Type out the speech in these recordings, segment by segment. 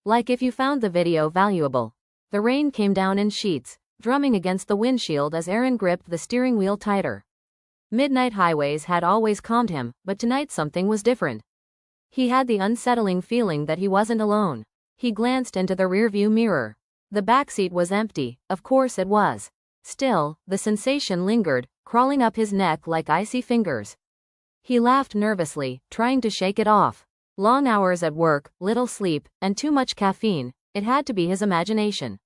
Like if you found the video valuable. The rain came down in sheets, drumming against the windshield as Aaron gripped the steering wheel tighter. Midnight highways had always calmed him, but tonight something was different. He had the unsettling feeling that he wasn't alone. He glanced into the rearview mirror. The backseat was empty, of course it was. Still, the sensation lingered, crawling up his neck like icy fingers. He laughed nervously, trying to shake it off. Long hours at work, little sleep, and too much caffeine. It had to be his imagination.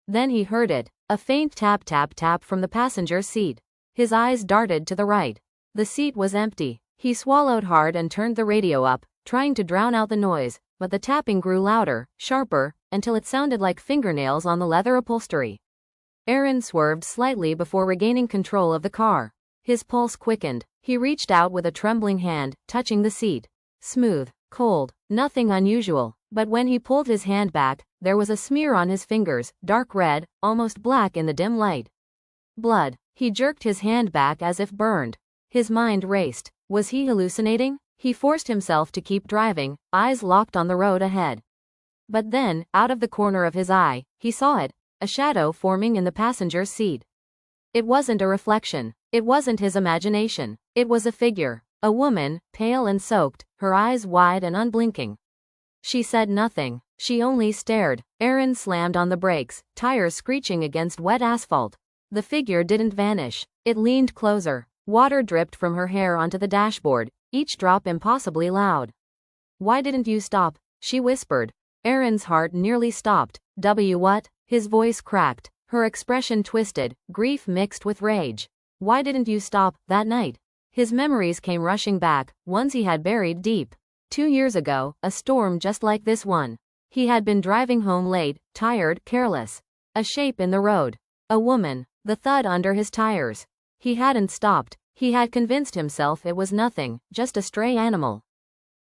Then he heard it, a faint tap tap tap from the passenger seat. His eyes darted to the right. The seat was empty. He swallowed hard and turned the radio up, trying to drown out the noise, but the tapping grew louder, sharper, until it sounded like fingernails on the leather upholstery. Aaron swerved slightly before regaining control of the car. His pulse quickened. He reached out with a trembling hand, touching the seat. Smooth, cold, nothing unusual, but when he pulled his hand back, there was a smear on his fingers, dark red, almost black in the dim light. Blood. He jerked his hand back as if burned. His mind raced. Was he hallucinating? He forced himself to keep driving, eyes locked on the road ahead. But then, out of the corner of his eye, he saw it, a shadow forming in the passenger seat. It wasn't a reflection. It wasn't his imagination. It was a figure. A woman, pale and soaked, her eyes wide and unblinking. She said nothing. She only stared. Aaron slammed on the brakes, tires screeching against wet asphalt. The figure didn't vanish. It leaned closer. Water dripped from her hair onto the dashboard, each drop impossibly loud. "Why didn't you stop?" she whispered. Aaron's heart nearly stopped. What? His voice cracked. Her expression twisted, grief mixed with rage. Why didn't you stop, that night? His memories came rushing back, ones he had buried deep. 2 years ago, a storm just like this one. He had been driving home late, tired, careless. A shape in the road. A woman. The thud under his tires. He hadn't stopped. He had convinced himself it was nothing, just a stray animal.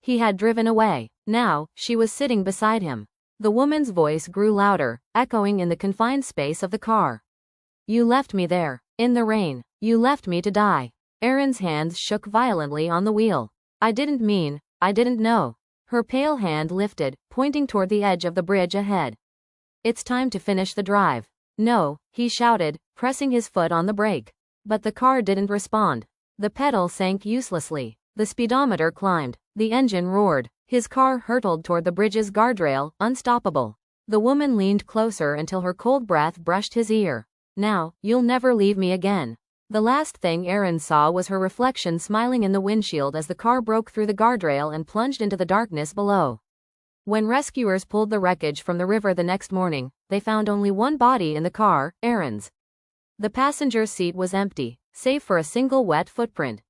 He had driven away. Now, she was sitting beside him. The woman's voice grew louder, echoing in the confined space of the car. "You left me there, in the rain. You left me to die." Aaron's hands shook violently on the wheel. I didn't know." Her pale hand lifted, pointing toward the edge of the bridge ahead. "It's time to finish the drive." "No," he shouted, pressing his foot on the brake. But the car didn't respond. The pedal sank uselessly. The speedometer climbed. The engine roared. His car hurtled toward the bridge's guardrail, unstoppable. The woman leaned closer until her cold breath brushed his ear. "Now, you'll never leave me again." The last thing Aaron saw was her reflection smiling in the windshield as the car broke through the guardrail and plunged into the darkness below. When rescuers pulled the wreckage from the river the next morning, they found only one body in the car, Aaron's. The passenger seat was empty, save for a single wet footprint.